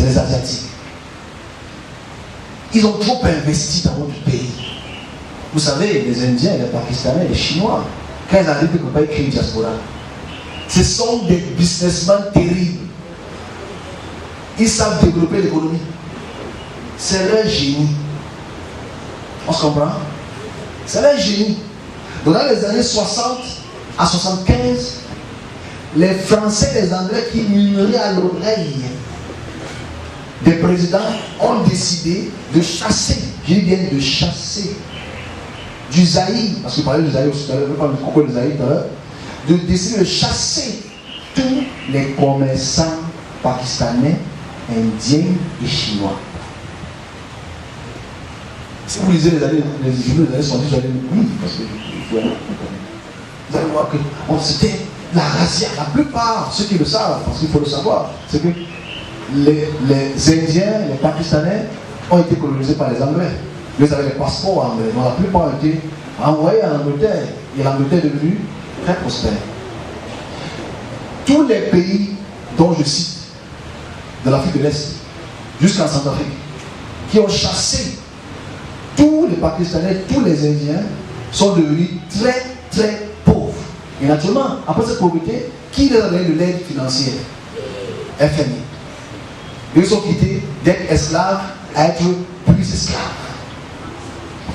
les Asiatiques. Ils ont trop investi dans notre pays. Vous savez, les Indiens, les Pakistanais, les Chinois, quand ils arrivent, ils ne peuvent pas écrire diaspora. Ce sont des businessmen terribles. Ils savent développer l'économie. C'est leur génie. On se comprend? C'est leur génie. Donc dans les années 60 à 75, les Français et les Anglais qui murmuraient à l'oreille des présidents ont décidé de chasser, je dis bien de chasser, du Zaïre, parce que vous parlez du Zaïre aussi, vous parlez du Congo du Zaïre tout à l'heure, de décider de chasser tous les commerçants pakistanais, indiens et chinois. Si vous lisez les journaux des années 70, vous allez oui, parce que vous allez voir que c'était la razzia. La plupart, ceux qui le savent, parce qu'il faut le savoir, c'est que les Indiens, les Pakistanais ont été colonisés par les Anglais. Ils avaient les passeports anglais. Donc la plupart ont été envoyés en Angleterre. Et l'Angleterre est devenue très prospère. Tous les pays dont je cite, de l'Afrique de l'Est jusqu'en Centrafrique, qui ont chassé tous les Pakistanais, tous les Indiens, sont devenus très très pauvres. Et naturellement, après cette pauvreté, qui leur a donné de l'aide financière? FMI. Ils sont quittés d'être esclaves à être plus esclaves.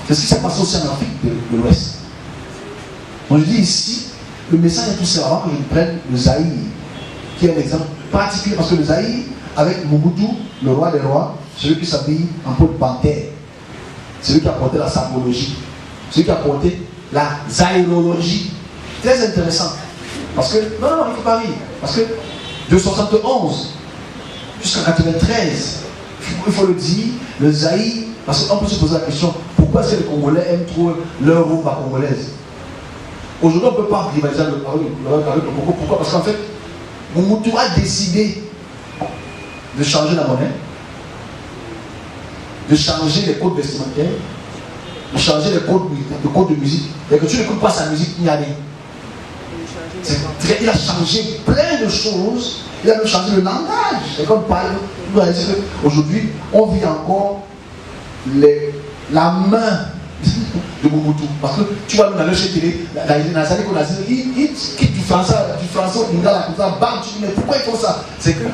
C'est ce qui s'est passé aussi en Afrique de l'Ouest. Donc je dis ici, le message est tout ça avant que je prenne le Zaïre, qui est un exemple particulier, parce que le Zaïre, avec Mobutu, le roi des rois, celui qui s'habille en peau de panthère, celui qui a porté la sapologie, celui qui a porté la zaïrologie. Très intéressant. Parce que, non, il ne faut pas rire. Parce que de 71 jusqu'à 93, il faut le dire, le Zaïre, parce qu'on peut se poser la question, pourquoi est-ce que les Congolais aiment trop leur rumba congolaise? Aujourd'hui, on ne peut pas rivaliser avec le Congo. Pourquoi? Parce qu'en fait, Mobutu a décidé de changer la monnaie, de changer les codes vestimentaires, de changer les codes de musique. Et que tu n'écoutes pas sa musique, il n'y a rien. Il a changé plein de choses. Il a même changé le langage. Et comme parle, aujourd'hui, on vit encore la main de Mobutu. Parce que tu vois, dans le chez télé, il quitte du français au lingala comme ça, bam, tu dis, mais pourquoi ils font ça? C'est que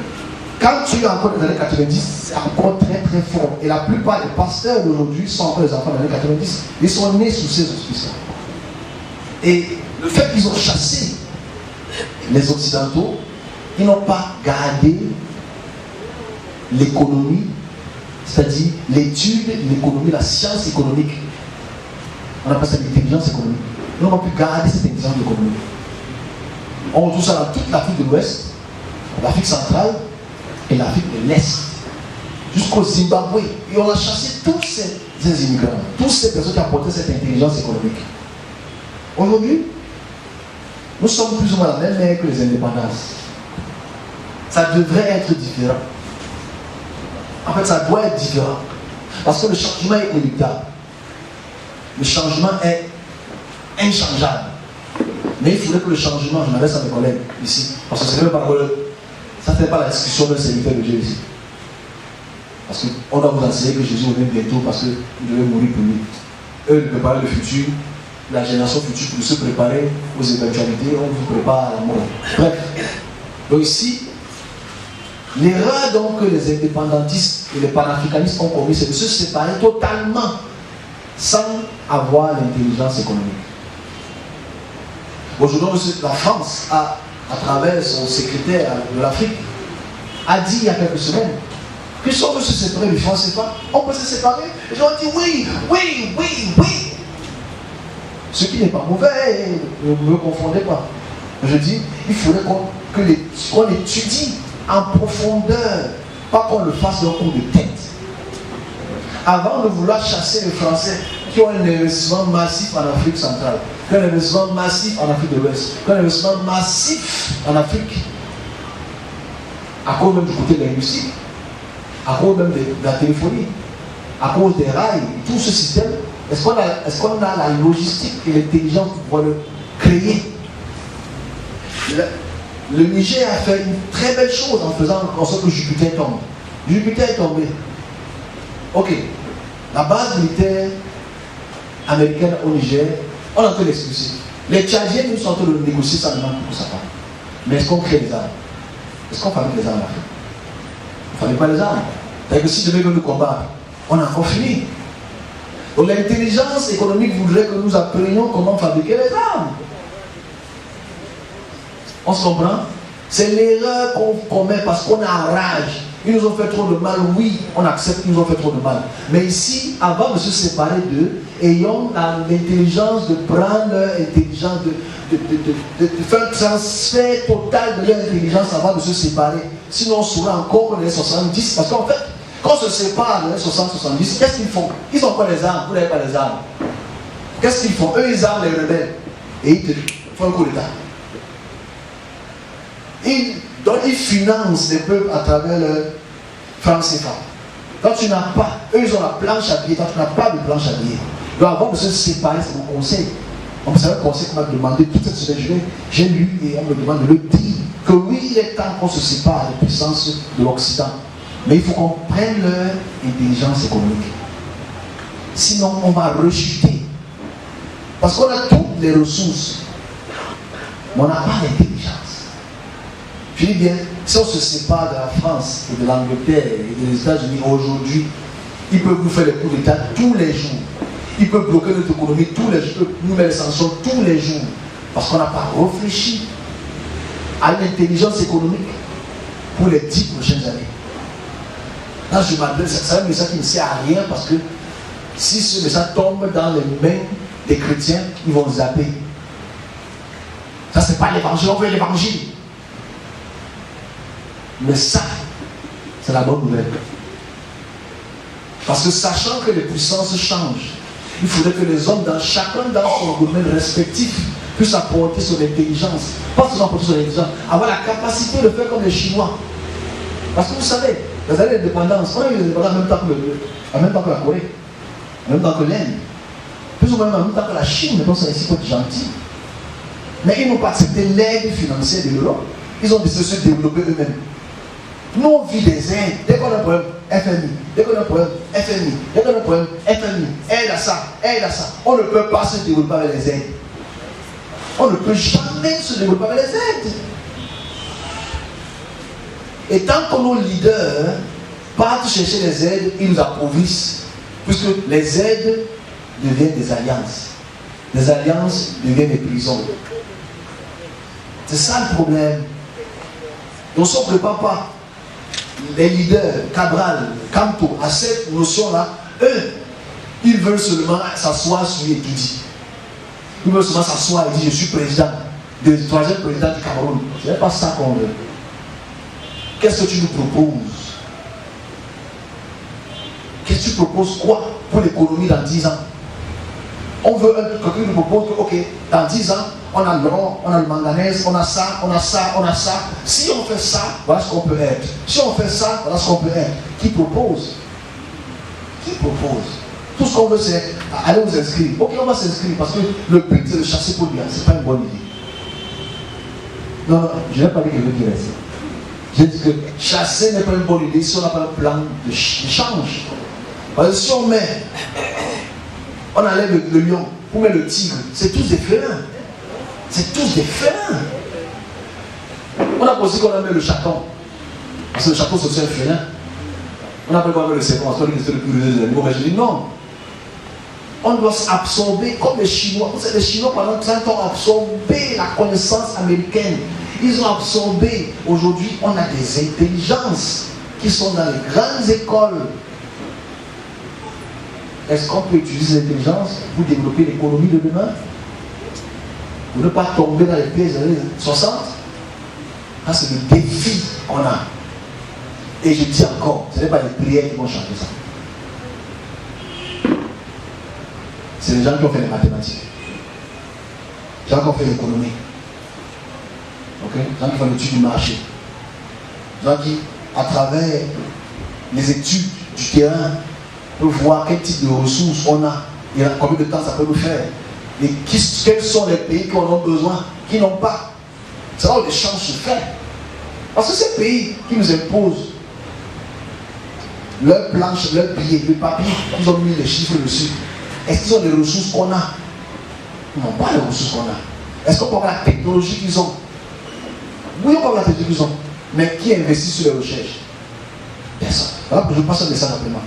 quand tu es encore dans les années 90, c'est encore très très fort. Et la plupart des pasteurs d'aujourd'hui sont encore les enfants des années 90. Ils sont nés sous ces auspices. Et le fait qu'ils ont chassé les Occidentaux, ils n'ont pas gardé l'économie, c'est-à-dire l'étude, l'économie, la science économique. On appelle ça l'intelligence économique. Ils n'ont pas pu garder cette intelligence économique. On retrouve ça dans toute l'Afrique de l'Ouest, l'Afrique centrale et l'Afrique de l'Est, jusqu'au Zimbabwe. Et on a chassé tous ces immigrants, toutes ces personnes qui apportaient cette intelligence économique. Aujourd'hui, nous sommes plus ou moins la même mère que les indépendances. Ça devrait être différent. En fait, ça doit être différent. Parce que le changement est inéluctable. Le changement est inchangeable. Mais il faudrait que le changement, je m'adresse à mes collègues ici, parce que c'est même pas ça n'est pas la discussion d'un serviteur de Dieu ici. Parce qu'on doit vous enseigner que Jésus revient bientôt parce qu'il devait mourir pour lui. Eux nous préparent le futur, la génération future pour se préparer aux éventualités, on vous prépare à la mort. Bref. Donc ici, l'erreur donc que les indépendantistes et les panafricanistes ont commis, c'est de se séparer totalement sans avoir l'intelligence économique. Aujourd'hui, la France, à travers son secrétaire de l'Afrique, a dit il y a quelques semaines que si on veut se séparer du franc CFA, on peut se séparer. Et ils ont dit oui. Ce qui n'est pas mauvais, ne me confondez pas. Je dis, il faudrait qu'on étudie en profondeur, pas qu'on le fasse d'un coup de tête. Avant de vouloir chasser les Français qui ont un investissement massif en Afrique centrale, qui ont un investissement massif en Afrique de l'Ouest, qui ont un investissement massif en Afrique, à cause même du côté linguistique, à cause même de la téléphonie, à cause des rails, tout ce système, est-ce qu'on a la logistique et l'intelligence pour pouvoir le créer? Le Niger a fait une très belle chose en faisant en sorte que Jupiter tombe. Jupiter est tombé. Ok. La base militaire américaine au Niger, on a fait l'expulser. Les Tchadiens, nous sont en train de négocier ça maintenant pour ça. Mais est-ce qu'on crée des armes? Est-ce qu'on fabrique des armes en Afrique? On ne fabrique pas les armes. C'est-à-dire que si demain veut nous combattre, on a encore fini. Donc l'intelligence économique voudrait que nous apprenions comment fabriquer les armes. On se comprend? C'est l'erreur qu'on commet parce qu'on a rage. Ils nous ont fait trop de mal, oui, on accepte qu'ils nous ont fait trop de mal. Mais ici, avant de se séparer d'eux, ayons l'intelligence de prendre leur intelligence, de faire un transfert total de leur intelligence avant de se séparer. Sinon, on sera encore dans les 70, parce qu'en fait, quand on se sépare dans les 60-70, qu'est-ce qu'ils font? Ils ont pas les armes, vous n'avez pas les armes. Qu'est-ce qu'ils font? Eux, ils arment les rebelles. Et ils te font un coup d'État. Donc ils financent les peuples à travers le franc CFA. Quand tu n'as pas, eux ils ont la planche à billets, quand tu n'as pas de planche à billets. Donc avant de se séparer, c'est mon conseil. On savait un conseil qu'on m'a demandé toute cette semaine. J'ai lu et on me demande de le dire. Que oui, il est temps qu'on se sépare des puissances de l'Occident. Mais il faut qu'on prenne leur intelligence économique. Sinon, on va rechuter. Parce qu'on a toutes les ressources. Mais on n'a pas l'intelligence. Je dis bien, si on se sépare de la France et de l'Angleterre et des États-Unis aujourd'hui, ils peuvent nous faire des coups d'État tous les jours. Ils peuvent bloquer notre économie tous les jours. Ils peuvent nous mettre des sanctions tous les jours. Parce qu'on n'a pas réfléchi à l'intelligence économique pour les 10 prochaines années. Là, je m'adresse, c'est un message qui ne sert à rien parce que si ce message tombe dans les mains des chrétiens, ils vont zapper. Ça, c'est pas l'évangile, on veut l'évangile. Mais ça, c'est la bonne nouvelle. Parce que sachant que les puissances changent, il faudrait que les hommes, chacun dans son domaine respectif, puissent apporter son intelligence. Pas seulement apporter son intelligence, avoir la capacité de faire comme les Chinois. Parce que vous savez, les années d'indépendance, on a eu l'indépendance en même temps que la Corée, en même temps que l'Inde, plus ou moins en même temps que la Chine, mais c'est ici pour être gentil. Mais ils n'ont pas accepté l'aide financière de l'Europe. Ils ont décidé de se développer eux-mêmes. Nous, on vit des aides. Dès qu'on a un problème, FMI. Dès qu'on a un problème, FMI. Dès qu'on a un problème, FMI. Aide à ça, aide à ça. On ne peut pas se développer avec les aides. On ne peut jamais se développer avec les aides. Et tant que nos leaders partent chercher les aides, ils nous appauvrissent. Puisque les aides deviennent des alliances. Les alliances deviennent des prisons. C'est ça le problème. Donc si on ne prépare pas les leaders, Cabral, Campo, à cette notion-là, eux, ils veulent seulement s'asseoir sur et tout dit. Ils veulent seulement s'asseoir et dire je suis président, le troisième président du Cameroun. Ce n'est pas ça qu'on veut. Qu'est-ce que tu nous proposes? Qu'est-ce que tu proposes quoi pour l'économie dans 10 ans? On veut quelqu'un qui nous propose que, ok, dans 10 ans, on a l'or, on a le manganèse, on a ça, on a ça, on a ça. Si on fait ça, voilà ce qu'on peut être. Si on fait ça, voilà ce qu'on peut être. Qui propose? Qui propose? Tout ce qu'on veut, c'est aller vous inscrire. Ok, on va s'inscrire parce que le but, c'est de chasser pour bien. Ce n'est pas une bonne idée. Non, non, je n'ai pas dit quelqu'un qui reste. J'ai dit que chasser n'est pas une bonne idée si on n'a pas un plan d'échange. Parce que si on met, on enlève le lion, on met le tigre, c'est tous des félins. C'est tous des félins. On a pensé qu'on a mis le chaton. Parce que le chaton, c'est aussi un félin. On a pas qu'on a mis le serpent, parce qu'on dit que c'est le plus des animaux. Mais je dis non. On doit s'absorber comme les Chinois. Vous savez, les Chinois, pendant 30 ans, ont absorbé la connaissance américaine. Ils ont absorbé. Aujourd'hui, on a des intelligences qui sont dans les grandes écoles. Est-ce qu'on peut utiliser l'intelligence pour développer l'économie de demain? Pour ne pas tomber dans les pièges des années 60? Ça, c'est le défi qu'on a. Et je dis encore, ce n'est pas les prières qui vont changer ça. C'est les gens qui ont fait les mathématiques. Les gens qui ont fait l'économie. Okay? Les gens qui font l'étude du marché. Les gens qui, à travers les études du terrain, peuvent voir quel type de ressources on a et combien de temps ça peut nous faire. Et quels sont les pays qui en ont besoin, qui n'ont pas. C'est là où les chances se font. Parce que ces pays qui nous imposent leur planche, leur billet, le papier, ils ont mis les chiffres dessus. Est-ce qu'ils ont les ressources qu'on a? Ils n'ont pas les ressources qu'on a. Est-ce qu'on peut avoir la technologie qu'ils ont? Oui, on peut avoir la technologie qu'ils ont. Mais qui investit sur les recherches? Personne. Voilà, je passe un message rapidement.